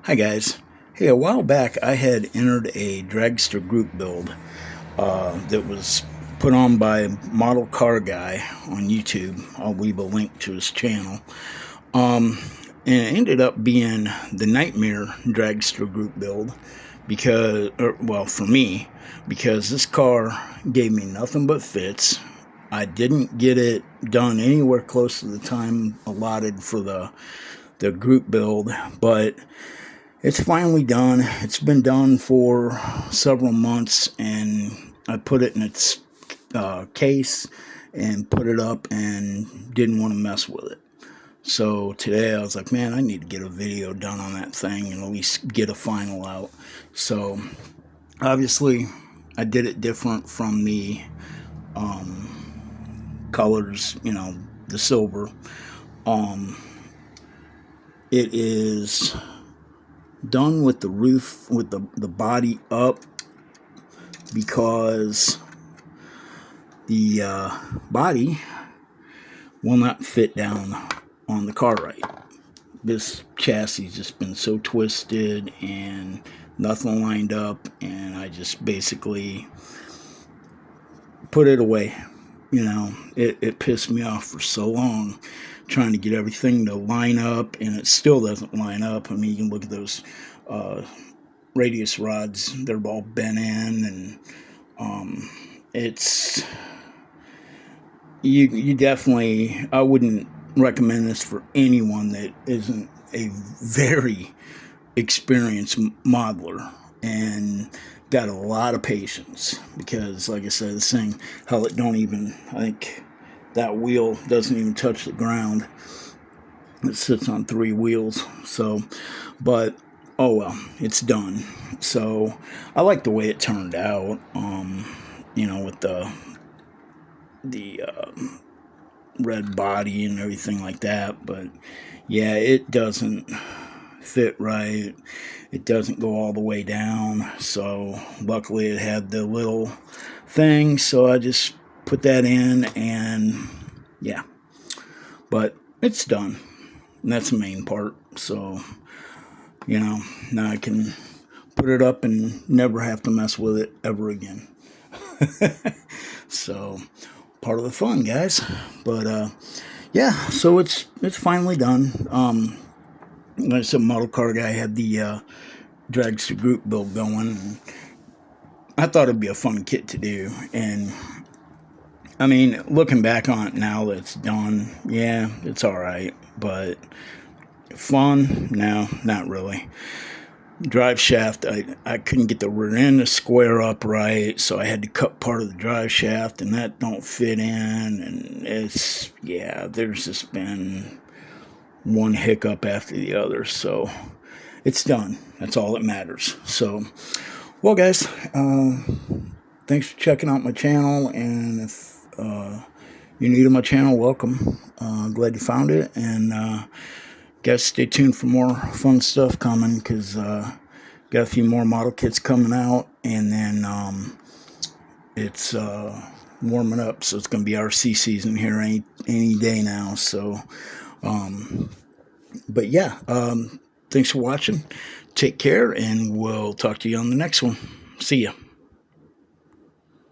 Hi guys. Hey, a while back I had entered a dragster group build that was put on by Model Car Guy on YouTube. I'll leave a link to his channel. Um, and it ended up being the nightmare dragster group build for me, because this car gave me nothing but fits. I didn't get it done anywhere close to the time allotted for the group build, but it's finally done. It's been done for several months, and I put it in its case and put it up and didn't want to mess with it. So today I was like, man, I need to get a video done on that thing and at least get a final out. So obviously I did it different from the colors, the silver. It is done with the roof, with the body up, because the body will not fit down on the car right. This chassis has just been so twisted and nothing lined up, and I just basically put it away. It pissed me off for so long trying to get everything to line up, and it still doesn't line up. I mean, you can look at those radius rods, they're all bent in, and it's you definitely, I wouldn't recommend this for anyone that isn't a very experienced modeler and got a lot of patience, because like I said, this thing, hell, it don't even, I think that wheel doesn't even touch the ground. It sits on 3 wheels. So, but oh well, it's done. So I like the way it turned out, with the red body and everything like that. But yeah, it doesn't fit right. It doesn't go all the way down. So luckily it had the little thing, so I just put that in, and yeah, but it's done, and that's the main part. So now I can put it up and never have to mess with it ever again. So part of the fun, guys. But yeah, so it's finally done. Like I said, Model Car Guy had the dragster group build going, and I thought it'd be a fun kit to do. And I mean, looking back on it now that it's done, yeah, it's alright, but fun? No, not really. Drive shaft, I couldn't get the rear end to square up right, so I had to cut part of the drive shaft, and that don't fit in, and there's just been one hiccup after the other, so it's done. That's all that matters. So, well, guys, thanks for checking out my channel, and if you're new to my channel, welcome. Glad you found it, and guys, stay tuned for more fun stuff coming, because got a few more model kits coming out, and then it's warming up, so it's going to be RC season here any day now. So, but yeah, thanks for watching. Take care, and we'll talk to you on the next one. See ya.